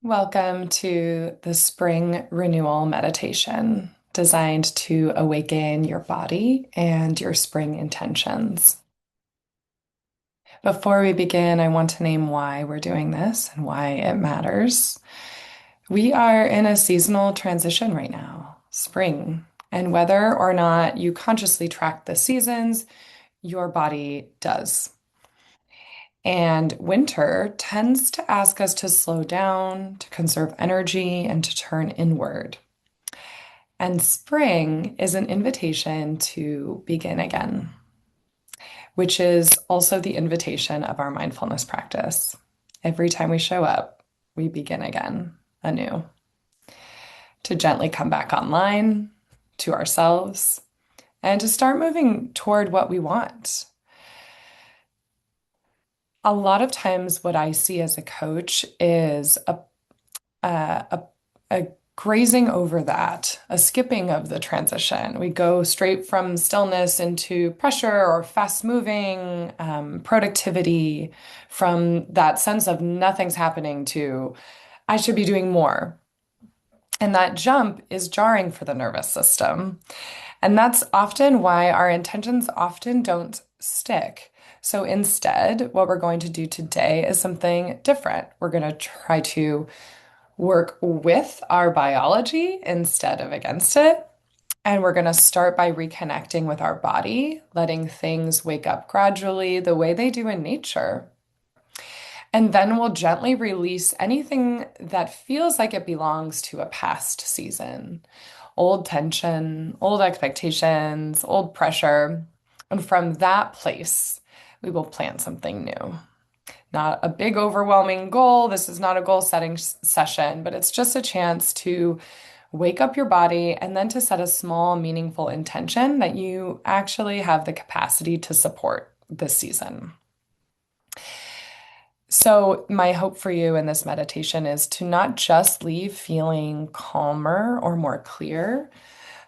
Welcome to the spring renewal meditation designed to awaken your body and your spring intentions. Before we begin, I want to name why we're doing this and why it matters. We are in a seasonal transition right now, spring, and whether or not you consciously track the seasons, your body does. And winter tends to ask us to slow down, to conserve energy, and to turn inward. And spring is an invitation to begin again, which is also the invitation of our mindfulness practice. Every time we show up, we begin again, anew, to gently come back online to ourselves and to start moving toward what we want. A lot of times, what I see as a coach is a, a grazing over that, a skipping of the transition. We go straight from stillness into pressure or fast moving, productivity, from that sense of nothing's happening to I should be doing more. And that jump is jarring for the nervous system. And that's often why our intentions often don't stick. So instead, what we're going to do today is something different. We're going to try to work with our biology instead of against it. And we're going to start by reconnecting with our body, letting things wake up gradually the way they do in nature. And then we'll gently release anything that feels like it belongs to a past season. Old tension, old expectations, old pressure. And from that place, we will plant something new. Not a big, overwhelming goal. This is not a goal setting session, but it's just a chance to wake up your body and then to set a small, meaningful intention that you actually have the capacity to support this season. So, my hope for you in this meditation is to not just leave feeling calmer or more clear,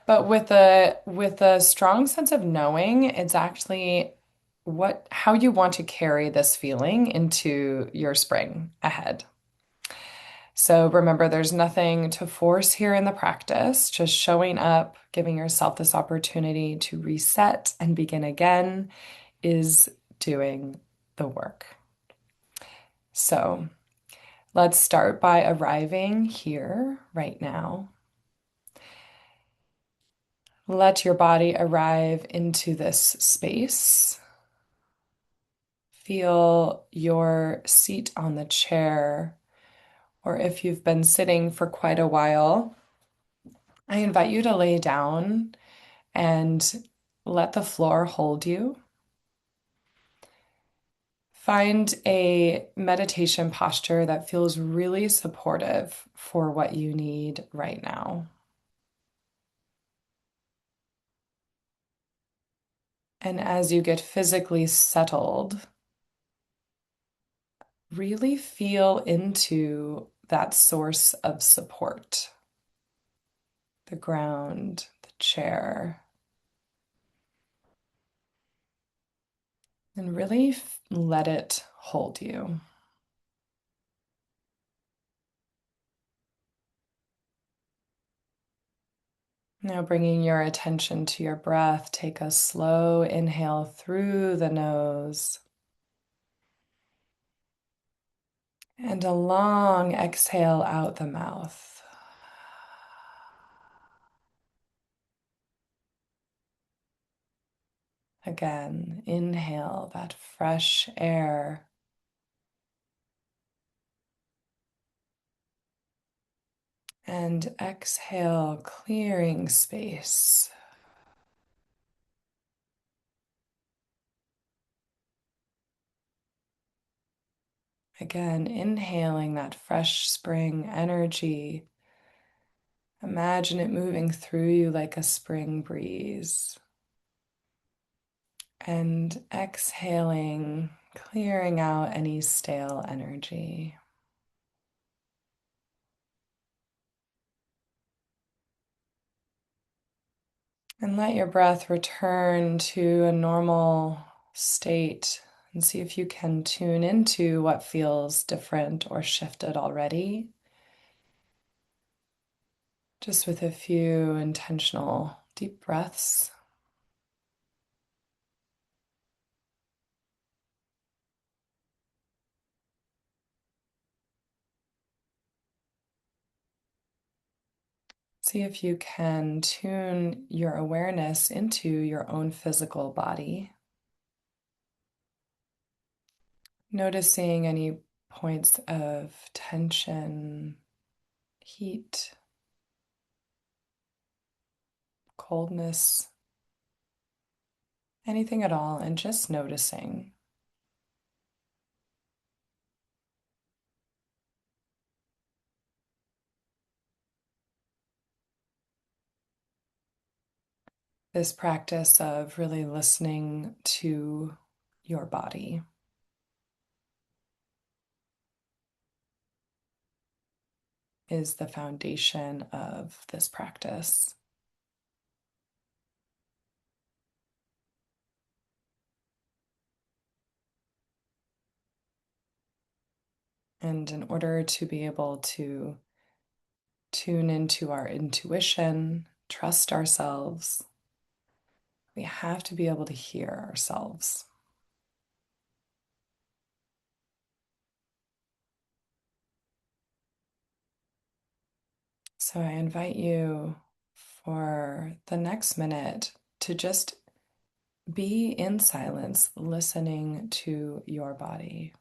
but with a strong sense of knowing it's actually how you want to carry this feeling into your spring ahead. So remember, there's nothing to force here in the practice, just showing up, giving yourself this opportunity to reset and begin again is doing the work. So let's start by arriving here right now. Let your body arrive into this space. Feel your seat on the chair, or if you've been sitting for quite a while, I invite you to lay down and let the floor hold you. Find a meditation posture that feels really supportive for what you need right now. And as you get physically settled, really feel into that source of support, the ground, the chair, and really let it hold you. Now, bringing your attention to your breath, take a slow inhale through the nose and a long exhale out the mouth. Again, inhale that fresh air. And exhale, clearing space. Again, inhaling that fresh spring energy. Imagine it moving through you like a spring breeze. And exhaling, clearing out any stale energy. And let your breath return to a normal state and see if you can tune into what feels different or shifted already. Just with a few intentional deep breaths. See if you can tune your awareness into your own physical body, noticing any points of tension, heat, coldness, anything at all, and just noticing. This practice of really listening to your body is the foundation of this practice. And in order to be able to tune into our intuition, trust ourselves, we have to be able to hear ourselves. So I invite you for the next minute to just be in silence, listening to your body.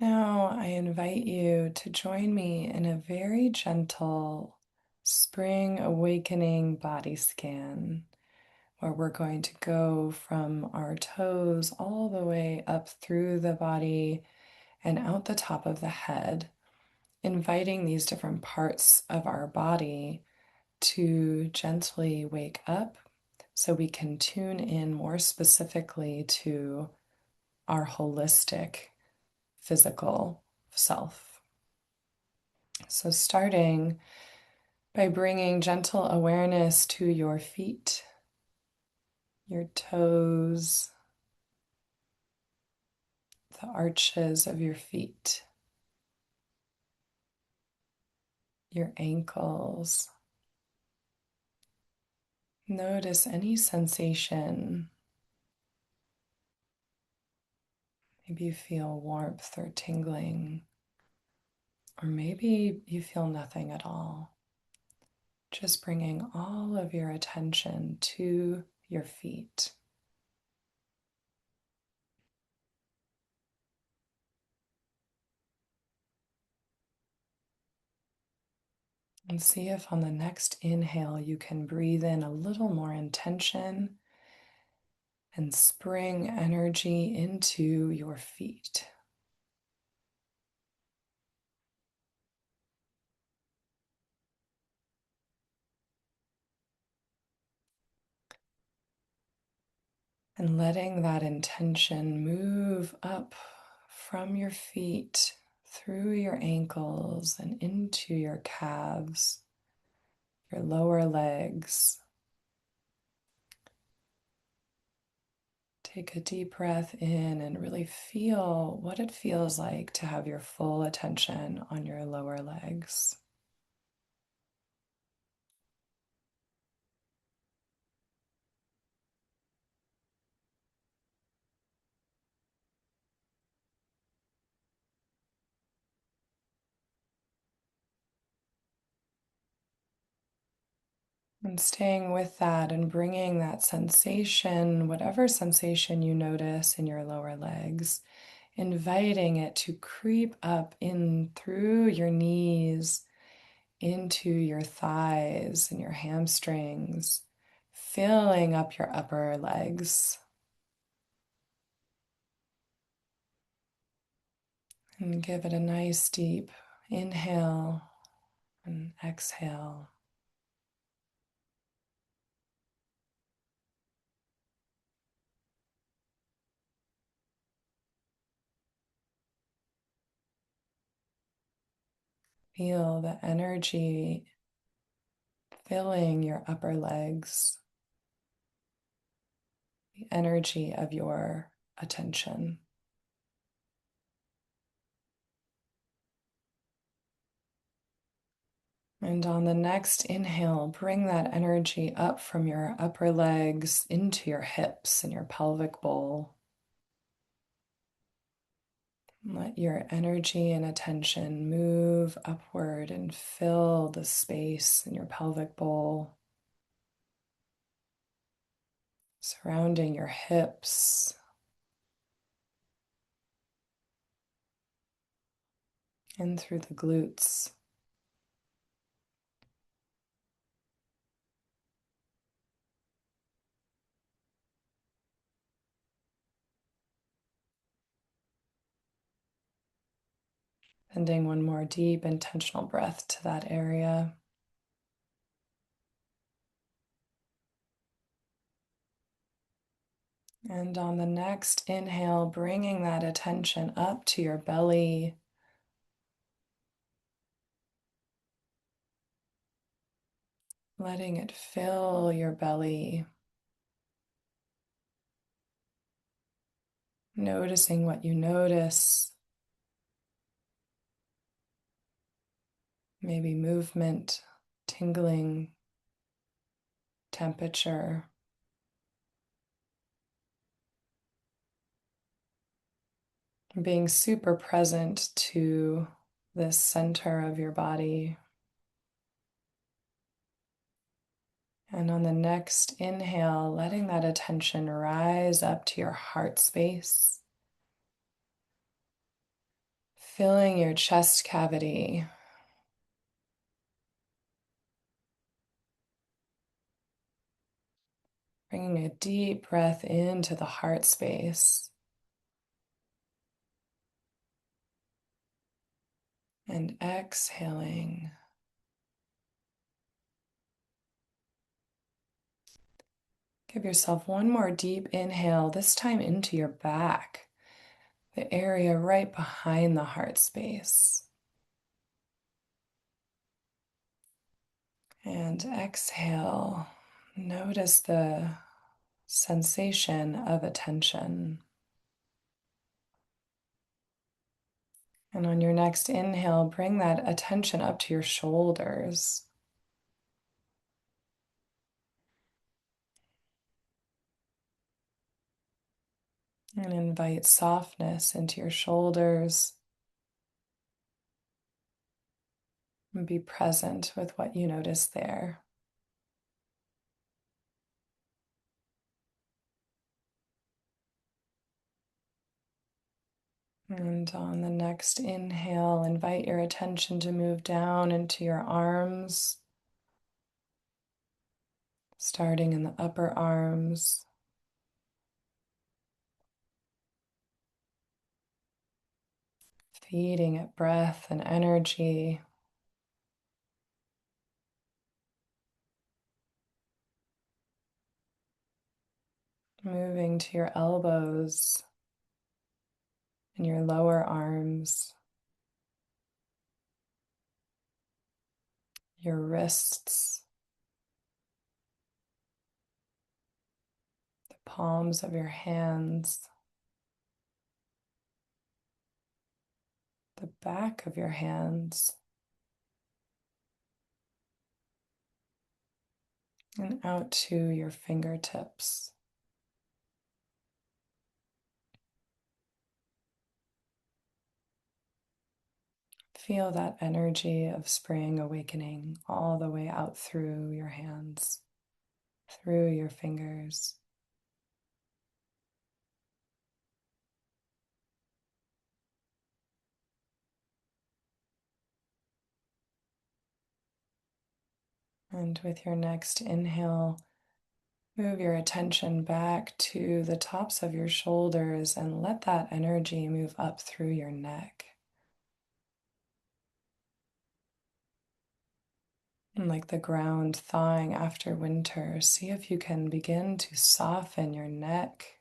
Now, I invite you to join me in a very gentle spring awakening body scan, where we're going to go from our toes all the way up through the body and out the top of the head, inviting these different parts of our body to gently wake up so we can tune in more specifically to our holistic physical self. So, starting by bringing gentle awareness to your feet, your toes, the arches of your feet, your ankles. Notice any sensation. Maybe you feel warmth or tingling, or maybe you feel nothing at all. Just bringing all of your attention to your feet. And see if on the next inhale you can breathe in a little more intention and spring energy into your feet. And letting that intention move up from your feet through your ankles and into your calves, your lower legs, Take a deep breath in and really feel what it feels like to have your full attention on your lower legs. And staying with that and bringing that sensation, whatever sensation you notice in your lower legs, inviting it to creep up in through your knees, into your thighs and your hamstrings, filling up your upper legs. And give it a nice deep inhale and exhale. Feel the energy filling your upper legs, the energy of your attention. And on the next inhale, bring that energy up from your upper legs into your hips and your pelvic bowl. Let your energy and attention move upward and fill the space in your pelvic bowl, surrounding your hips and through the glutes. Sending one more deep intentional breath to that area. And on the next inhale, bringing that attention up to your belly. Letting it fill your belly. Noticing what you notice. Maybe movement, tingling, temperature. Being super present to this center of your body. And on the next inhale, letting that attention rise up to your heart space, filling your chest cavity. Bringing a deep breath into the heart space. And exhaling. Give yourself one more deep inhale, this time into your back, the area right behind the heart space. And exhale. Notice the sensation of attention. And on your next inhale, bring that attention up to your shoulders. And invite softness into your shoulders. And be present with what you notice there. And on the next inhale, invite your attention to move down into your arms, starting in the upper arms. Feeding it breath and energy. Moving to your elbows and your lower arms, your wrists, the palms of your hands, the back of your hands, and out to your fingertips. Feel that energy of spring awakening all the way out through your hands, through your fingers. And with your next inhale, move your attention back to the tops of your shoulders and let that energy move up through your neck. And like the ground thawing after winter, see if you can begin to soften your neck,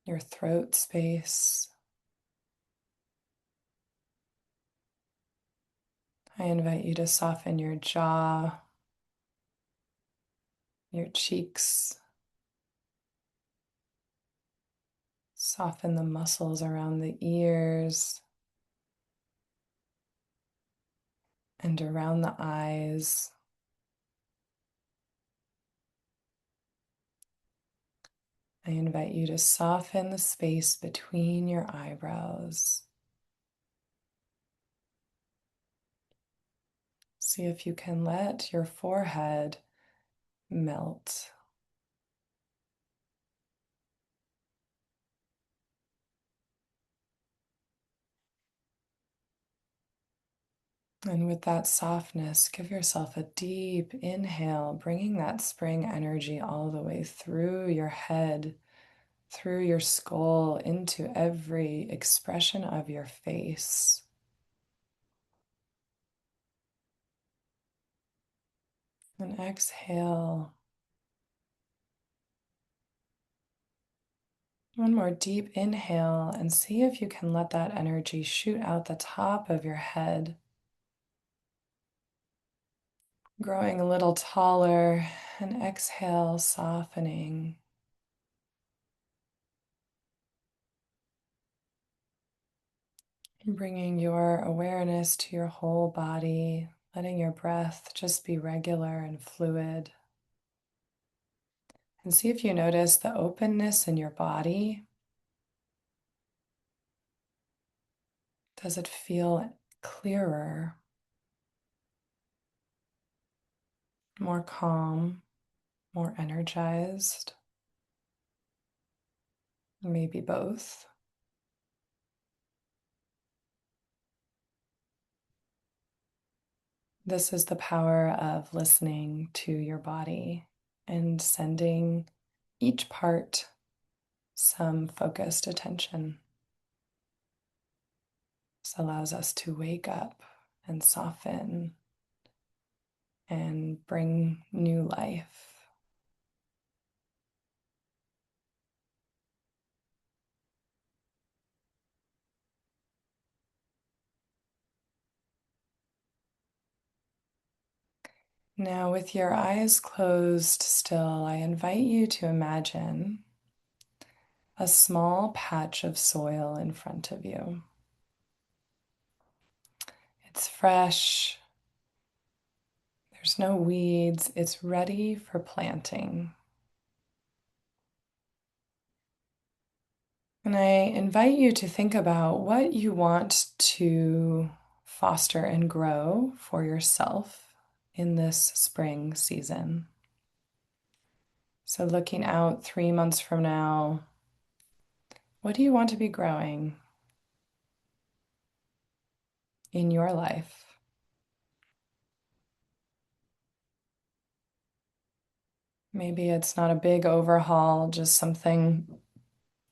your throat space. I invite you to soften your jaw, your cheeks, soften the muscles around the ears and around the eyes. I invite you to soften the space between your eyebrows. See if you can let your forehead melt. And with that softness, give yourself a deep inhale, bringing that spring energy all the way through your head, through your skull, into every expression of your face. And exhale. One more deep inhale and see if you can let that energy shoot out the top of your head, growing a little taller, and exhale, softening. Bringing your awareness to your whole body, letting your breath just be regular and fluid. And see if you notice the openness in your body. Does it feel clearer, more calm, more energized? Maybe both. This is the power of listening to your body and sending each part some focused attention. This allows us to wake up and soften and bring new life. Now, with your eyes closed still, I invite you to imagine a small patch of soil in front of you. It's fresh, there's no weeds, it's ready for planting. And I invite you to think about what you want to foster and grow for yourself in this spring season. So, looking out 3 months from now, what do you want to be growing in your life? Maybe it's not a big overhaul, just something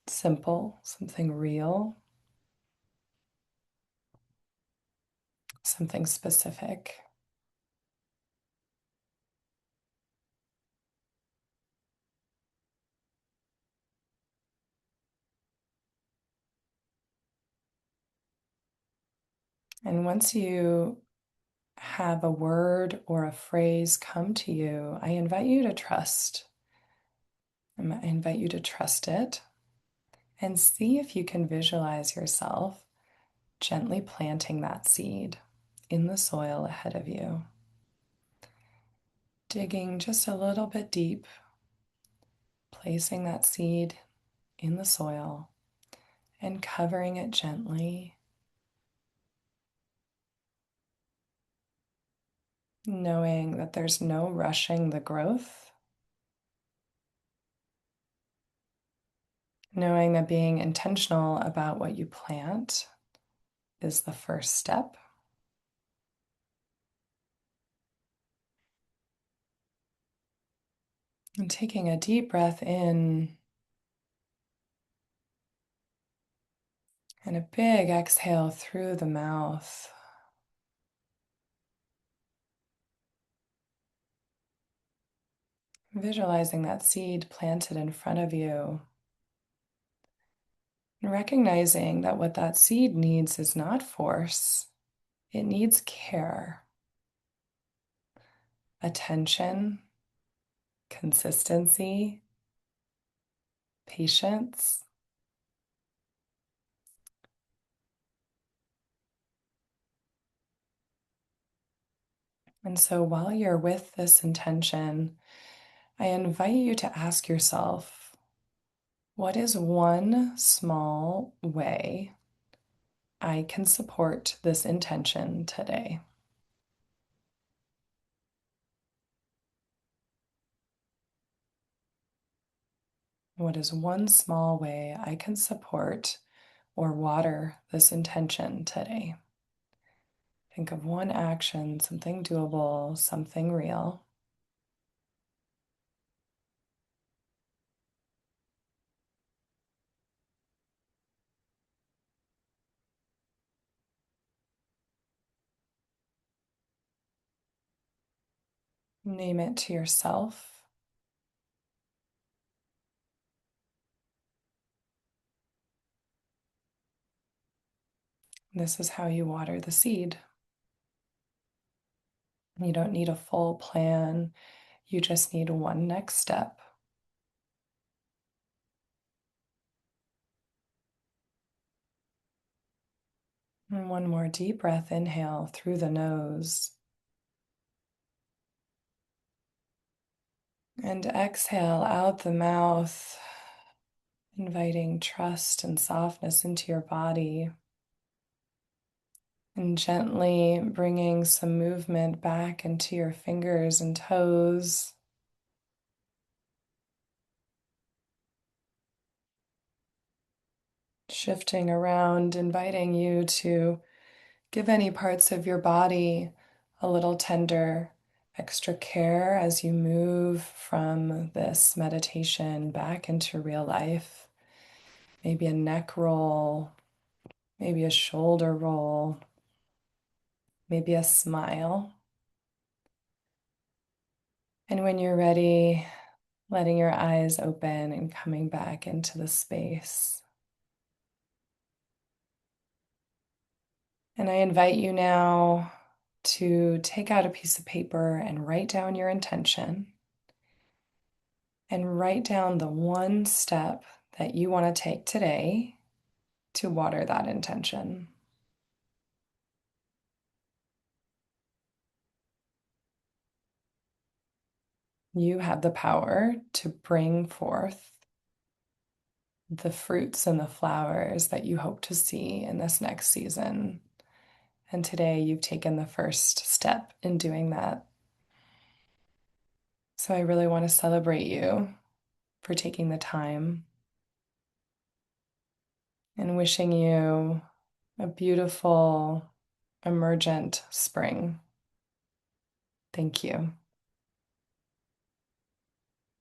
simple, something real, something specific. And once you have a word or a phrase come to you, I invite you to trust. I invite you to trust it and see if you can visualize yourself gently planting that seed in the soil ahead of you. Digging just a little bit deep, placing that seed in the soil and covering it gently, knowing that there's no rushing the growth, knowing that being intentional about what you plant is the first step. And taking a deep breath in and a big exhale through the mouth. Visualizing that seed planted in front of you. And recognizing that what that seed needs is not force, it needs care, attention, consistency, patience. And so while you're with this intention, I invite you to ask yourself, what is one small way I can support this intention today? What is one small way I can support or water this intention today? Think of one action, something doable, something real. Name it to yourself. This is how you water the seed. You don't need a full plan. You just need one next step. And one more deep breath, inhale through the nose. And exhale out the mouth, inviting trust and softness into your body. And gently bringing some movement back into your fingers and toes. Shifting around, inviting you to give any parts of your body a little tender, extra care as you move from this meditation back into real life. Maybe a neck roll, maybe a shoulder roll, maybe a smile. And when you're ready, letting your eyes open and coming back into the space. And I invite you now to take out a piece of paper and write down your intention. And write down the one step that you want to take today to water that intention. You have the power to bring forth the fruits and the flowers that you hope to see in this next season. And today you've taken the first step in doing that. So I really want to celebrate you for taking the time and wishing you a beautiful, emergent spring. Thank you.